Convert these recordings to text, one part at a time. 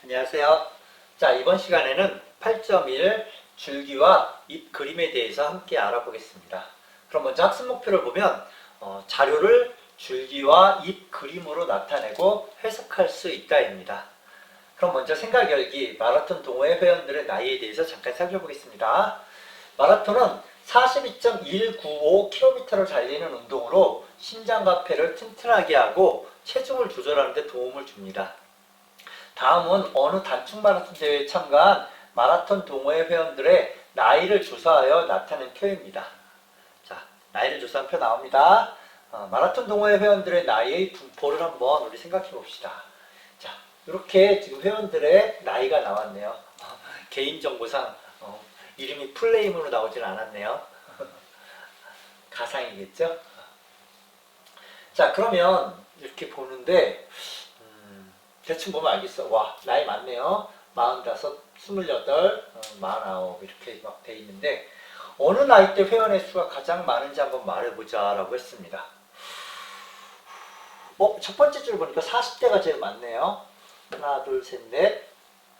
안녕하세요. 자, 이번 시간에는 8.1 줄기와 잎 그림에 대해서 함께 알아보겠습니다. 그럼 먼저 학습 목표를 보면 자료를 줄기와 잎 그림으로 나타내고 해석할 수 있다입니다. 그럼 먼저 생각 열기 마라톤 동호회 회원들의 나이에 대해서 잠깐 살펴보겠습니다. 마라톤은 42.195km를 달리는 운동으로 심장과 폐를 튼튼하게 하고 체중을 조절하는 데 도움을 줍니다. 다음은 어느 단축 마라톤 대회에 참가한 마라톤 동호회 회원들의 나이를 조사하여 나타낸 표입니다. 자, 나이를 조사한 표 나옵니다. 마라톤 동호회 회원들의 나이의 분포를 한번 우리 생각해 봅시다. 자, 이렇게 지금 회원들의 나이가 나왔네요. 개인정보상 이름이 풀네임으로 나오질 않았네요. 가상이겠죠? 자, 그러면 이렇게 보는데 대충 보면 알겠어. 와, 나이 많네요. 45, 28, 49 이렇게 막 돼 있는데 어느 나이대 회원의 수가 가장 많은지 한번 말해보자 라고 했습니다. 첫 번째 줄 보니까 40대가 제일 많네요. 하나, 둘, 셋, 넷,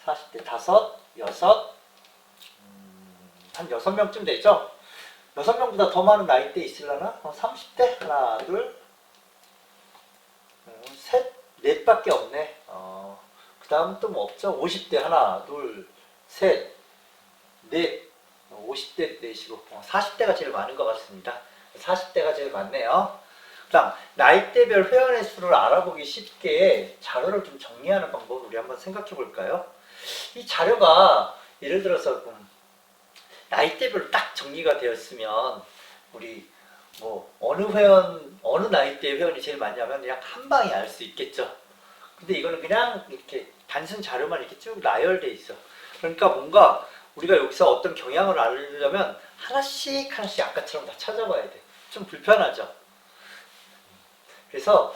40대 5, 6, 한 6명쯤 되죠? 6명보다 더 많은 나이대 있으려나? 30대? 하나, 둘, 셋, 넷밖에 없네. 그 다음 또 뭐 없죠? 50대 하나, 둘, 셋, 넷, 50대 넷이고 40대가 제일 많은 것 같습니다. 40대가 제일 많네요. 그 다음 나이대별 회원의 수를 알아보기 쉽게 자료를 좀 정리하는 방법을 우리 한번 생각해 볼까요? 이 자료가 예를 들어서 나이대별로 딱 정리가 되었으면 우리 뭐 어느 나이대 회원이 제일 많냐면 그냥 한 방에 알 수 있겠죠. 근데 이거는 그냥 이렇게 단순 자료만 이렇게 쭉 나열돼 있어. 그러니까 뭔가 우리가 여기서 어떤 경향을 알려면 하나씩 아까처럼 다 찾아봐야 돼. 좀 불편하죠. 그래서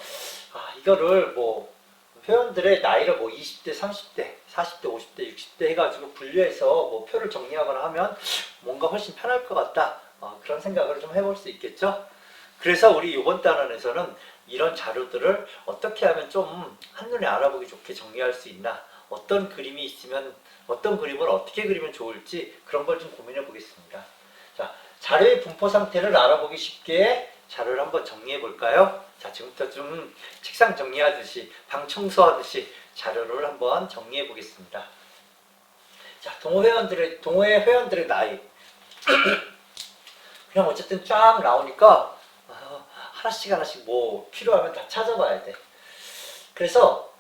이거를 뭐 회원들의 나이를 20대, 30대, 40대, 50대, 60대 해가지고 분류해서 뭐 표를 정리하거나 하면 뭔가 훨씬 편할 것 같다. 그런 생각을 좀 해볼 수 있겠죠. 그래서 우리 이번 단원에서는 이런 자료들을 어떻게 하면 좀 한눈에 알아보기 좋게 정리할 수 있나, 어떤 그림이 있으면 어떤 그림을 어떻게 그리면 좋을지 그런 걸 좀 고민해 보겠습니다. 자, 자료의 분포 상태를 알아보기 쉽게 자료를 한번 정리해 볼까요? 자, 지금부터 좀 책상 정리하듯이 방 청소하듯이 자료를 한번 정리해 보겠습니다. 자, 동호회 회원들의 나이 그냥 어쨌든 쫙 나오니까 하나씩 뭐 필요하면 다 찾아봐야 돼. 그래서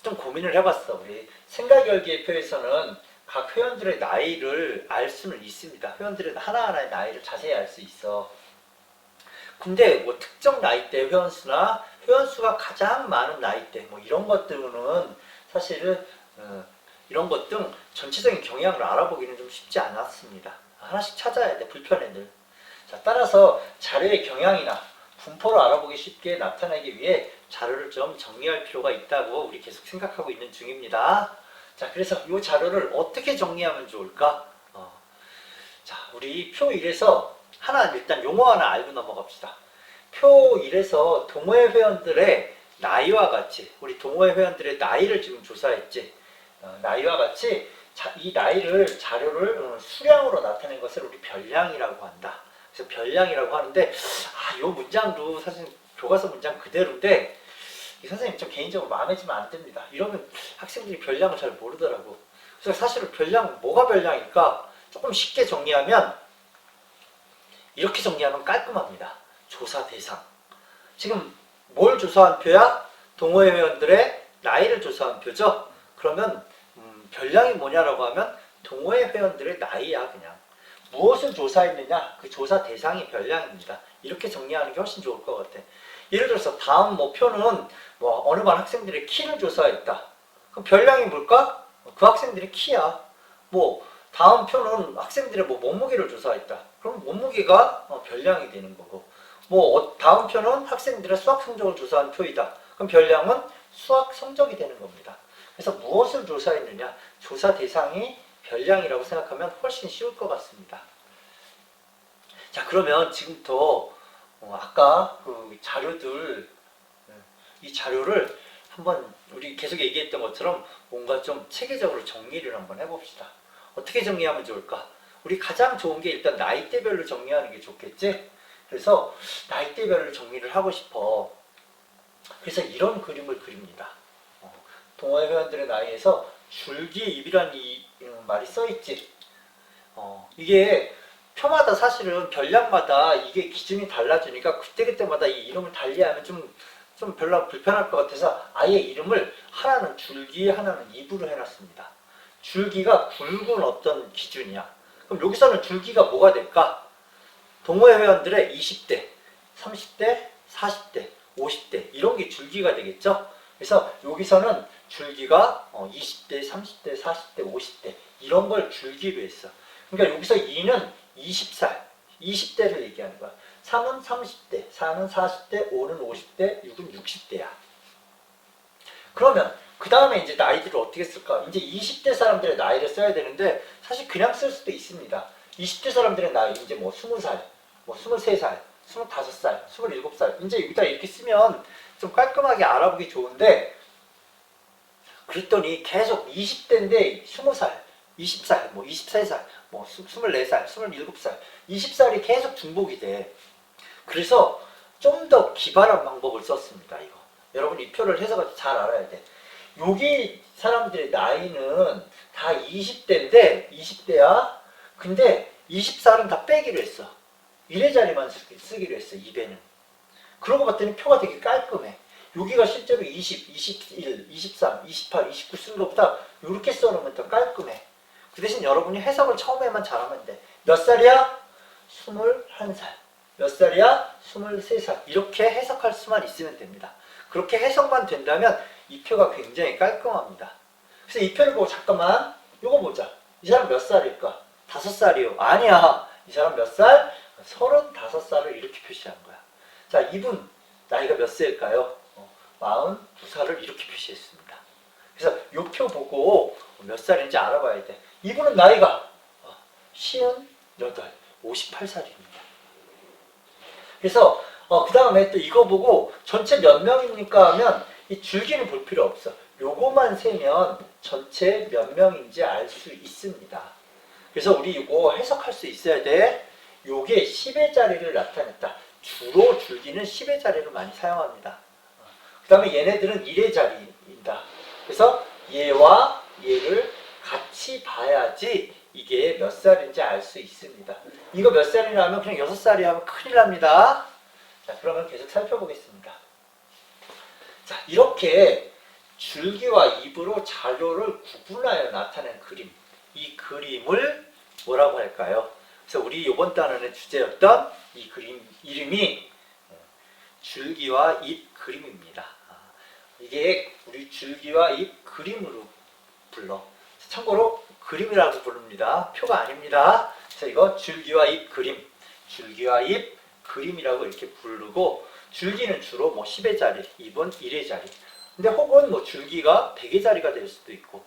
좀 고민을 해봤어. 우리 생각 열기의 표에서는 각 회원들의 나이를 알 수는 있습니다. 회원들의 하나하나의 나이를 자세히 알 수 있어. 근데 뭐 특정 나이대 회원수나 회원수가 가장 많은 나이대 뭐 이런 것들은 사실은 이런 것 등 전체적인 경향을 알아보기는 좀 쉽지 않았습니다. 하나씩 찾아야 돼. 불편해 늘. 자, 따라서 자료의 경향이나 분포를 알아보기 쉽게 나타내기 위해 자료를 좀 정리할 필요가 있다고 우리 계속 생각하고 있는 중입니다. 자, 그래서 이 자료를 어떻게 정리하면 좋을까? 자, 우리 표 1에서 일단 용어 하나 알고 넘어갑시다. 표 1에서 동호회 회원들의 나이와 같이, 우리 동호회 회원들의 나이를 지금 조사했지. 나이와 같이 이 나이를 자료를 수량으로 나타낸 것을 우리 별량이라고 한다. 그래서 별량이라고 하는데 이 문장도 사실 교과서 문장 그대로인데 이 선생님 좀 개인적으로 마음에 들면 안 됩니다. 이러면 학생들이 별량을 잘 모르더라고. 그래서 사실은 뭐가 별량일까? 조금 쉽게 정리하면 이렇게 정리하면 깔끔합니다. 조사 대상. 지금 뭘 조사한 표야? 동호회 회원들의 나이를 조사한 표죠. 그러면 별량이 뭐냐라고 하면 동호회 회원들의 나이야. 그냥 무엇을 조사했느냐, 그 조사 대상이 별량입니다. 이렇게 정리하는 게 훨씬 좋을 것 같아. 예를 들어서 다음 표는 어느 반 학생들의 키를 조사했다. 그럼 별량이 뭘까? 그 학생들의 키야. 다음 표는 학생들의 몸무게를 조사했다. 그럼 몸무게가 별량이 되는 거고. 다음 표는 학생들의 수학 성적을 조사한 표이다. 그럼 별량은 수학 성적이 되는 겁니다. 그래서 무엇을 조사했느냐, 조사 대상이 별량이라고 생각하면 훨씬 쉬울 것 같습니다. 자, 그러면 지금부터 아까 이 자료를 한번 우리 계속 얘기했던 것처럼 뭔가 좀 체계적으로 정리를 한번 해봅시다. 어떻게 정리하면 좋을까? 우리 가장 좋은 게 일단 나이대별로 정리하는 게 좋겠지? 그래서 나이대별로 정리를 하고 싶어. 그래서 이런 그림을 그립니다. 동호회 회원들의 나이에서 줄기입이라는 말이 써있지. 이게 표마다 사실은 별량마다 이게 기준이 달라지니까 그때그때마다 이 이름을 달리하면 좀 별로 불편할 것 같아서 아예 이름을 하나는 줄기, 하나는 입으로 해놨습니다. 줄기가 굵은 어떤 기준이야. 그럼 여기서는 줄기가 뭐가 될까? 동호회 회원들의 20대, 30대, 40대, 50대 이런 게 줄기가 되겠죠? 그래서 여기서는 줄기가 20대, 30대, 40대, 50대 이런 걸 줄기로 했어. 그러니까 여기서 2는 20살, 20대를 얘기하는 거야. 3은 30대, 4는 40대, 5는 50대, 6은 60대야. 그러면 그 다음에 이제 나이들을 어떻게 쓸까? 이제 20대 사람들의 나이를 써야 되는데 사실 그냥 쓸 수도 있습니다. 20대 사람들의 나이 이제 뭐 20살, 뭐 23살, 25살, 27살 이제 여기다 이렇게 쓰면 좀 깔끔하게 알아보기 좋은데 그랬더니 계속 20대인데 20살, 20살, 뭐 23살, 뭐 24살, 27살, 20살이 계속 중복이 돼. 그래서 좀 더 기발한 방법을 썼습니다. 이거. 여러분 이 표를 해석을 잘 알아야 돼. 여기 사람들의 나이는 다 20대인데 20대야. 근데 20살은 다 빼기로 했어. 1의 자리만 쓰기로 했어. 2배는. 그러고 봤더니 표가 되게 깔끔해. 여기가 실제로 20, 21, 23, 28, 29 쓰는 것보다 이렇게 써놓으면 더 깔끔해. 그 대신 여러분이 해석을 처음에만 잘하면 돼. 몇 살이야? 21살. 몇 살이야? 23살. 이렇게 해석할 수만 있으면 됩니다. 그렇게 해석만 된다면 이 표가 굉장히 깔끔합니다. 그래서 이 표를 보고 잠깐만 이거 보자. 이 사람 몇 살일까? 5살이요. 아니야. 이 사람 몇 살? 35살을 이렇게 표시한 거야. 자, 이분 나이가 몇 세일까요? 42살을 이렇게 표시했습니다. 그래서 이 표 보고 몇 살인지 알아봐야 돼. 이분은 나이가 58, 58살입니다. 그래서 그 다음에 또 이거 보고 전체 몇 명입니까 하면 이 줄기는 볼 필요 없어. 요거만 세면 전체 몇 명인지 알 수 있습니다. 그래서 우리 이거 해석할 수 있어야 돼. 요게 10의 자리를 나타냈다. 주로 줄기는 10의 자리를 많이 사용합니다. 그 다음에 얘네들은 1의 자리입니다. 그래서 얘와 얘를 같이 봐야지 이게 몇 살인지 알 수 있습니다. 이거 몇 살이나 하면 그냥 6살이 하면 큰일 납니다. 자, 그러면 계속 살펴보겠습니다. 자, 이렇게 줄기와 입으로 자료를 구분하여 나타낸 그림. 이 그림을 뭐라고 할까요? 그래서 우리 이번 단원의 주제였던 이 그림 이름이 줄기와 잎 그림입니다. 이게 우리 줄기와 잎 그림으로 불러. 참고로 그림이라고 부릅니다. 표가 아닙니다. 그래서 이거 줄기와 잎 그림, 줄기와 잎 그림이라고 이렇게 부르고 줄기는 주로 뭐 10의 자리, 잎은 1의 자리. 근데 혹은 뭐 줄기가 100의 자리가 될 수도 있고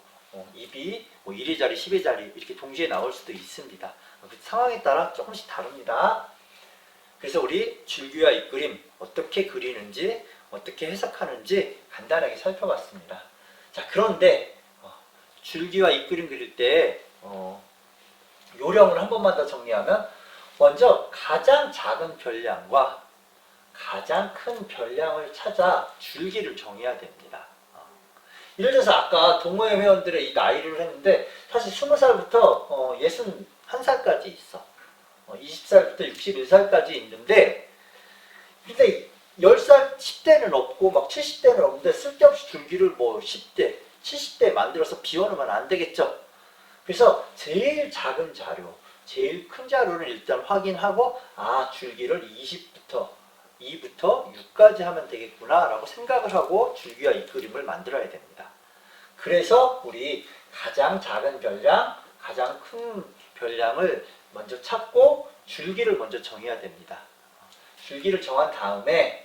잎이 뭐 1의 자리, 10의 자리 이렇게 동시에 나올 수도 있습니다. 그 상황에 따라 조금씩 다릅니다. 그래서 우리 줄기와 잎 그림 어떻게 그리는지 어떻게 해석하는지 간단하게 살펴봤습니다. 자, 그런데 줄기와 잎 그림 그릴 때 요령을 한 번만 더 정리하면 먼저 가장 작은 별량과 가장 큰 별량을 찾아 줄기를 정해야 됩니다. 예를 들어서 아까 동호회 회원들의 이 나이를 했는데 사실 20살부터 61살까지 있어. 20살부터 61살까지 있는데 근데 10살, 10대는 없고 막 70대는 없는데 쓸데없이 줄기를 뭐 10대, 70대 만들어서 비워놓으면 안 되겠죠. 그래서 제일 작은 자료, 제일 큰 자료를 일단 확인하고 줄기를 20부터 2부터 6까지 하면 되겠구나 라고 생각을 하고 줄기와 잎 그림을 만들어야 됩니다. 그래서 우리 가장 작은 별량, 가장 큰 별량을 먼저 찾고 줄기를 먼저 정해야 됩니다. 줄기를 정한 다음에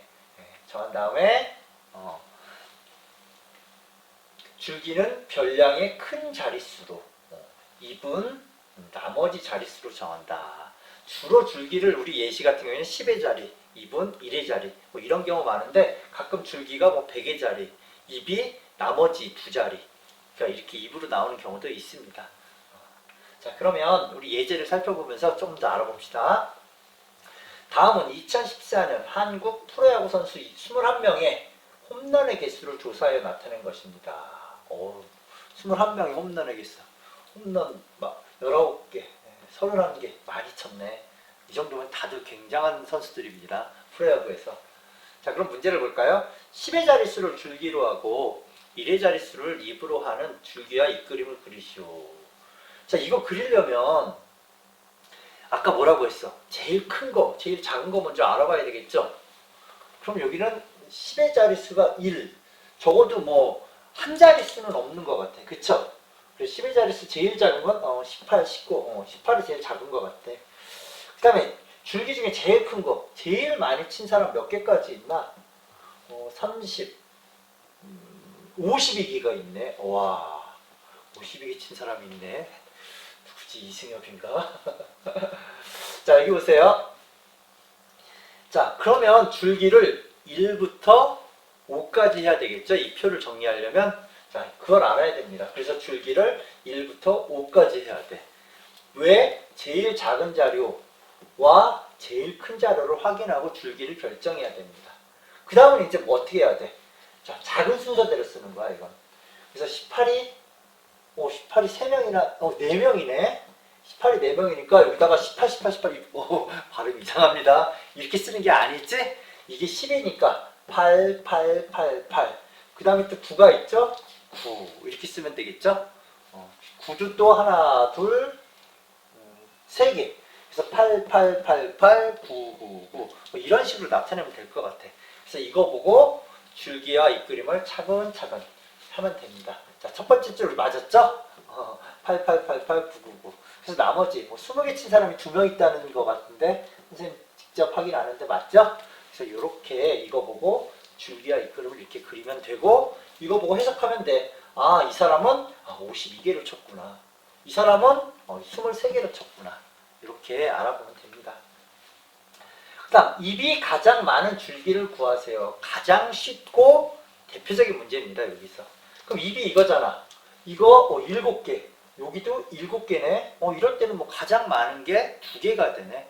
줄기는 별량의 큰 자릿수로, 잎은 나머지 자릿수로 정한다. 주로 줄기를 우리 예시 같은 경우에는 10의 자리, 잎은 1의 자리 뭐 이런 경우 많은데 가끔 줄기가 뭐 100의 자리, 잎이 나머지 두 자리, 그러니까 이렇게 입으로 나오는 경우도 있습니다. 자, 그러면 우리 예제를 살펴보면서 좀 더 알아봅시다. 다음은 2014년 한국 프로야구 선수 21명의 홈런의 개수를 조사하여 나타낸 것입니다. 21명의 홈런의 개수. 홈런 막 19개, 31개 많이 쳤네. 이 정도면 다들 굉장한 선수들입니다. 프로야구에서. 자, 그럼 문제를 볼까요? 10의 자릿수를 줄기로 하고 1의 자릿수를 입으로 하는 줄기와 입그림을 그리시오. 자, 이거 그리려면 아까 뭐라고 했어? 제일 큰 거, 제일 작은 거 먼저 알아봐야 되겠죠? 그럼 여기는 10의 자릿수가 1. 적어도 뭐 한 자릿수는 없는 것 같아. 그쵸? 그래서 10의 자릿수 제일 작은 건 18, 19. 18이 제일 작은 것 같아. 그 다음에 줄기 중에 제일 큰 거, 제일 많이 친 사람 몇 개까지 있나? 30, 52개가 있네. 와, 52개 친 사람이 있네. 누구지? 이승엽인가? 자, 여기 보세요. 자, 그러면 줄기를 1부터 5까지 해야 되겠죠? 이 표를 정리하려면. 자, 그걸 알아야 됩니다. 그래서 줄기를 1부터 5까지 해야 돼. 왜? 제일 작은 자료와 제일 큰 자료를 확인하고 줄기를 결정해야 됩니다. 그 다음은 이제 뭐 어떻게 해야 돼? 자, 작은 순서대로 쓰는 거야, 이건. 그래서 18이 3명이나, 4명이네? 18이 4명이니까 여기다가 18, 18, 18, 발음이 이상합니다. 이렇게 쓰는 게 아니지? 이게 10이니까 8, 8, 8, 8. 그 다음에 또 9가 있죠? 9. 이렇게 쓰면 되겠죠? 9도 또 하나, 둘, 3개. 그래서 8, 8, 8, 8, 9, 9, 9. 뭐 이런 식으로 나타내면 될 것 같아. 그래서 이거 보고 줄기와 입그림을 차근차근 하면 됩니다. 자, 첫 번째 줄 맞았죠? 8, 8, 8, 8, 9, 9, 9. 그래서 나머지 뭐 20개 친 사람이 2명 있다는 것 같은데 선생님 직접 확인 안 했는데 맞죠? 그래서 이렇게 이거 보고 줄기와 입그림을 이렇게 그리면 되고 이거 보고 해석하면 돼. 아, 이 사람은 52개를 쳤구나. 이 사람은 23개를 쳤구나. 이렇게 알아보면 됩니다. 그 다음, 입이 가장 많은 줄기를 구하세요. 가장 쉽고 대표적인 문제입니다, 여기서. 그럼 입이 이거잖아. 이거 7개. 여기도 7개네. 이럴 때는 뭐 가장 많은 게 2개가 되네.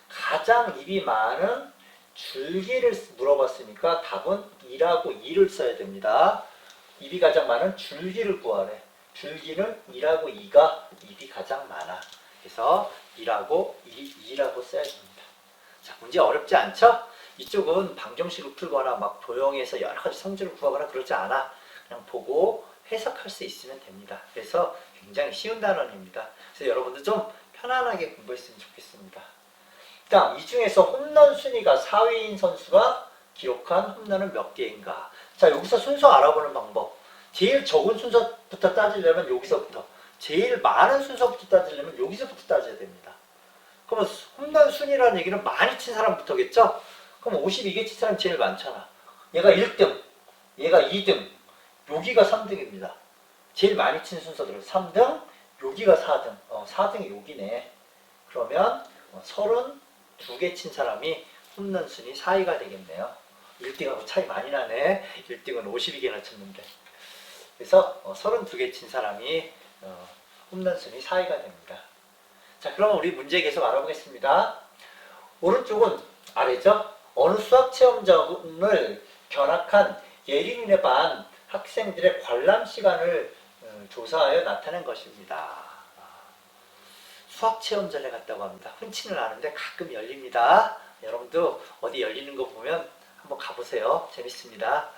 가장 입이 많은 줄기를 물어봤으니까 답은 2라고 2를 써야 됩니다. 입이 가장 많은 줄기를 구하래. 줄기는 2라고 2가 입이 가장 많아. 그래서 2라고 2라고 써야 됩니다. 자, 문제 어렵지 않죠? 이쪽은 방정식을 풀거나 막 도형에서 여러 가지 성질을 구하거나 그러지 않아. 그냥 보고 해석할 수 있으면 됩니다. 그래서 굉장히 쉬운 단원입니다. 그래서 여러분들 좀 편안하게 공부했으면 좋겠습니다. 다음, 이 중에서 홈런 순위가 4위인 선수가 기록한 홈런은 몇 개인가? 자, 여기서 순서 알아보는 방법. 제일 적은 순서부터 따지려면 여기서부터, 제일 많은 순서부터 따지려면 여기서부터 따져야 됩니다. 그러면 홈런 순위라는 얘기는 많이 친 사람부터겠죠? 그럼 52개 친 사람이 제일 많잖아. 얘가 1등, 얘가 2등, 여기가 3등입니다. 제일 많이 친 순서대로 3등, 여기가 4등. 4등이 여기네. 그러면 32개 친 사람이 홈런 순위 4위가 되겠네요. 1등하고 차이 많이 나네. 1등은 52개나 쳤는데. 그래서 32개 친 사람이 홈런 순위 4위가 됩니다. 자, 그럼 우리 문제 계속 알아보겠습니다. 오른쪽은 아래죠? 어느 수학 체험장을 견학한 예린이네 반 학생들의 관람 시간을 조사하여 나타낸 것입니다. 수학 체험전에 갔다고 합니다. 흔치는 않은데 가끔 열립니다. 여러분도 어디 열리는 거 보면 한번 가보세요. 재밌습니다.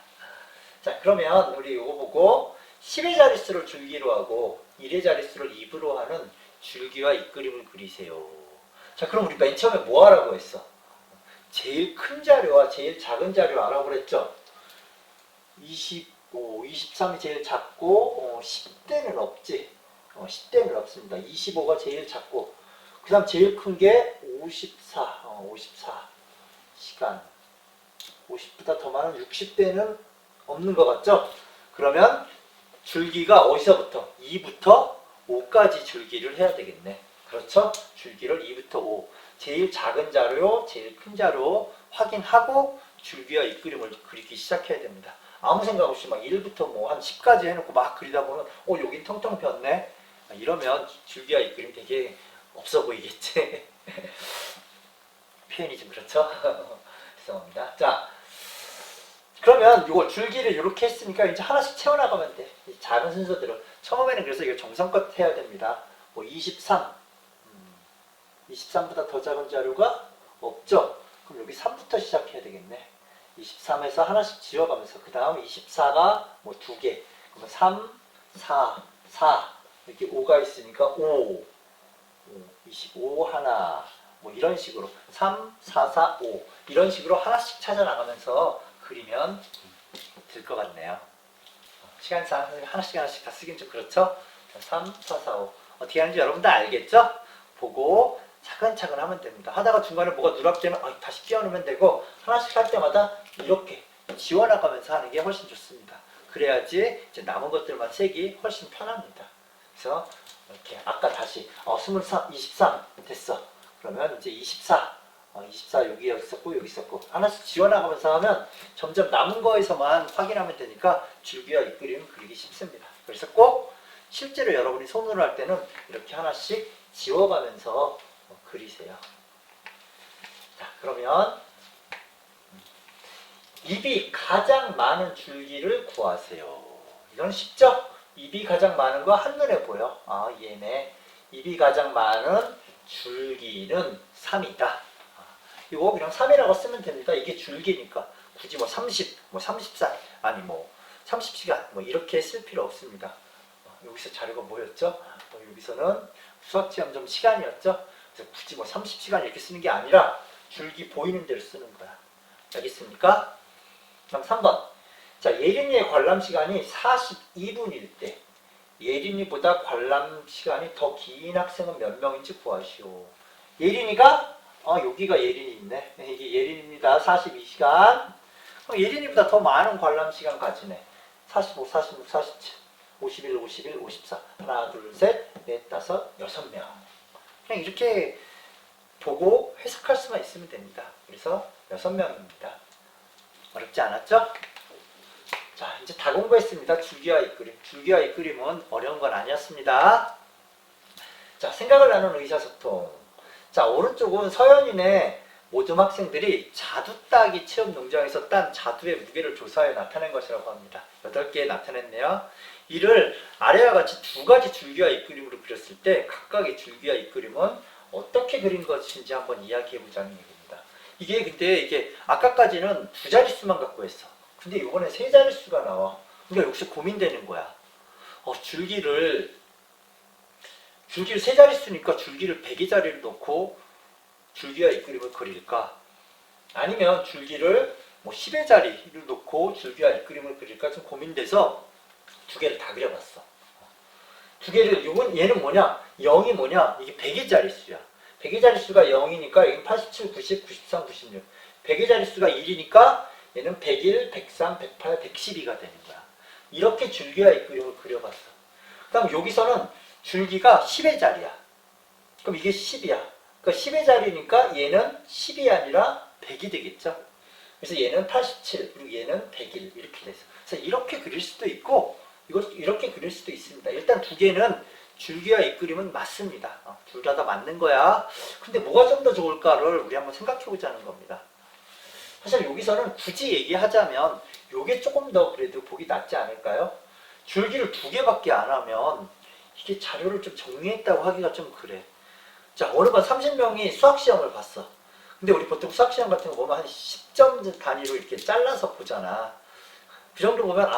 자, 그러면 우리 이거 보고 10의 자릿수를 줄기로 하고 1의 자릿수를 입으로 하는 줄기와 입그림을 그리세요. 자, 그럼 우리 맨 처음에 뭐 하라고 했어? 제일 큰 자료와 제일 작은 자료 하라고 그랬죠? 25, 23이 제일 작고 10대는 없지. 10대는 없습니다. 25가 제일 작고 그 다음 제일 큰 게 54, 54 시간. 50보다 더 많은 60대는 없는 것 같죠? 그러면 줄기가 어디서부터? 2부터 5까지 줄기를 해야 되겠네. 그렇죠? 줄기를 2부터 5. 제일 작은 자료, 제일 큰 자료 확인하고 줄기와 입그림을 그리기 시작해야 됩니다. 아무 생각 없이 막 1부터 뭐 한 10까지 해놓고 막 그리다 보면 여긴 텅텅 비었네. 이러면 줄기와 잇그림 되게 없어 보이겠지. 표현이 좀 그렇죠? 죄송합니다. 자, 그러면 이거 줄기를 이렇게 했으니까 이제 하나씩 채워나가면 돼. 작은 순서대로. 처음에는 그래서 이거 정성껏 해야 됩니다. 뭐 23. 23보다 더 작은 자료가 없죠? 그럼 여기 3부터 시작해야 되겠네. 23에서 하나씩 지워가면서 그 다음 24가 뭐 2개. 그러면 3, 4, 4 이렇게 5가 있으니까 5, 25 하나 뭐 이런 식으로 3, 4, 4, 5 이런 식으로 하나씩 찾아나가면서 그리면 될 것 같네요. 시간상 하나씩 다 쓰긴 좀 그렇죠? 3, 4, 4, 5 어떻게 하는지 여러분들 알겠죠? 보고 차근차근 하면 됩니다. 하다가 중간에 뭐가 누락되면 다시 끼워넣으면 되고 하나씩 할 때마다 이렇게 지워나가면서 하는 게 훨씬 좋습니다. 그래야지 이제 남은 것들만 세기 훨씬 편합니다. 그래서 이렇게 아까 다시 23, 23 됐어. 그러면 이제 24 여기 있었고 여기 있었고 하나씩 지워나가면서 하면 점점 남은 거에서만 확인하면 되니까 줄기와 잇그림 그리기 쉽습니다. 그래서 꼭 실제로 여러분이 손으로 할 때는 이렇게 하나씩 지워가면서 그리세요. 자, 그러면 입이 가장 많은 줄기를 구하세요. 이건 쉽죠? 입이 가장 많은 거 한눈에 보여. 얘네 입이 가장 많은 줄기는 3이다. 이거 그냥 3이라고 쓰면 됩니다. 이게 줄기니까 굳이 뭐 30, 뭐 34, 아니 뭐 30시간 뭐 이렇게 쓸 필요 없습니다. 여기서 자료가 뭐였죠? 여기서는 수학시험 시간이었죠? 그래서 굳이 뭐 30시간 이렇게 쓰는 게 아니라 줄기 보이는 대로 쓰는 거야. 알겠습니까? 그럼 3번. 자, 예린이의 관람 시간이 42분일 때 예린이보다 관람 시간이 더 긴 학생은 몇 명인지 구하시오. 예린이가 여기가 예린이 있네. 이게 예린입니다. 42시간. 예린이보다 더 많은 관람 시간 가지네. 45, 46, 47, 51, 51, 54. 하나, 둘, 셋, 넷, 다섯, 6명. 그냥 이렇게 보고 해석할 수만 있으면 됩니다. 그래서 6명입니다. 어렵지 않았죠? 자, 이제 다 공부했습니다. 줄기와 잇그림. 줄기와 잇그림은 어려운 건 아니었습니다. 자, 생각을 나누는 의사소통. 자, 오른쪽은 서현인의 모든 학생들이 자두 따기 체험 농장에서 딴 자두의 무게를 조사해 나타낸 것이라고 합니다. 8개 나타냈네요. 이를 아래와 같이 두 가지 줄기와 잇그림으로 그렸을 때 각각의 줄기와 잇그림은 어떻게 그린 것인지 한번 이야기해 보자는 얘기입니다. 이게 아까까지는 두 자릿수만 갖고 했어. 근데 이번에 세 자릿수가 나와. 그러니까 역시 고민되는 거야. 줄기를 세 자릿수니까 줄기를 100의 자리를 놓고 줄기와 잇그림을 그릴까? 아니면 줄기를 뭐 10의 자리를 놓고 줄기와 잇그림을 그릴까? 좀 고민돼서 두 개를 다 그려봤어. 두 개를, 얘는 뭐냐? 0이 뭐냐? 이게 100의 자릿수야. 100의 자릿수가 0이니까 여기 87, 90, 93, 96. 100의 자릿수가 1이니까 얘는 101, 103, 108, 112가 되는 거야. 이렇게 줄기와 잇그림을 그려봤어. 그 다음 여기서는 줄기가 10의 자리야. 그럼 이게 10이야. 그러니까 10의 자리니까 얘는 10이 아니라 100이 되겠죠. 그래서 얘는 87, 그리고 얘는 101 이렇게 돼서. 그래서 이렇게 그릴 수도 있고 이렇게 그릴 수도 있습니다. 일단 두 개는 줄기와 잇그림은 맞습니다. 둘 다 맞는 거야. 근데 뭐가 좀 더 좋을까를 우리 한번 생각해 보자는 겁니다. 사실 여기서는 굳이 얘기하자면 이게 조금 더 그래도 보기 낫지 않을까요? 줄기를 두 개밖에 안 하면 이게 자료를 좀 정리했다고 하기가 좀 그래. 자, 어느 반 30명이 수학시험을 봤어. 근데 우리 보통 수학시험 같은 거 보면 한 10점 단위로 이렇게 잘라서 보잖아. 그 정도 보면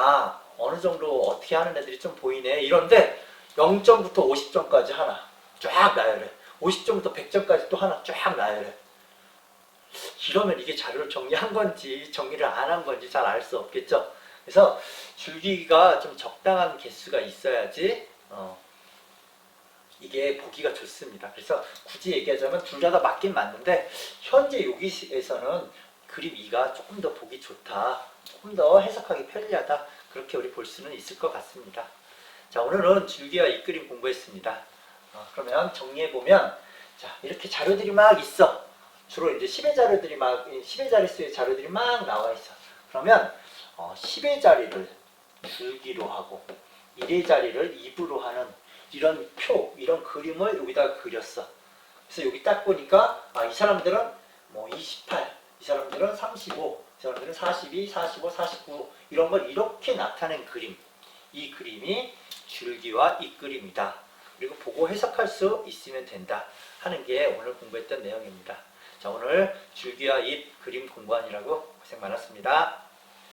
어느 정도 어떻게 하는 애들이 좀 보이네. 이런데 0점부터 50점까지 하나 쫙 나열해. 50점부터 100점까지 또 하나 쫙 나열해. 이러면 이게 자료를 정리한 건지 정리를 안 한 건지 잘 알 수 없겠죠. 그래서 줄기가 좀 적당한 개수가 있어야지 이게 보기가 좋습니다. 그래서 굳이 얘기하자면 둘 다 맞긴 맞는데 현재 여기에서는 그림 2가 조금 더 보기 좋다. 조금 더 해석하기 편리하다. 그렇게 우리 볼 수는 있을 것 같습니다. 자, 오늘은 줄기와 잇그림 공부했습니다. 그러면 정리해보면 자, 이렇게 자료들이 막 있어. 주로 이제 10의 자료들이 10의 자릿수의 자료들이 막 나와 있어. 그러면 10의 자리를 줄기로 하고 1의 자리를 2부로 하는 이런 표, 이런 그림을 여기다가 그렸어. 그래서 여기 딱 보니까 이 사람들은 뭐 28, 이 사람들은 35, 이 사람들은 42, 45, 49 이런 걸 이렇게 나타낸 그림. 이 그림이 줄기와 잇그림이다. 그리고 보고 해석할 수 있으면 된다 하는 게 오늘 공부했던 내용입니다. 자, 오늘 줄기와 잇 그림 공부하느라고 고생 많았습니다.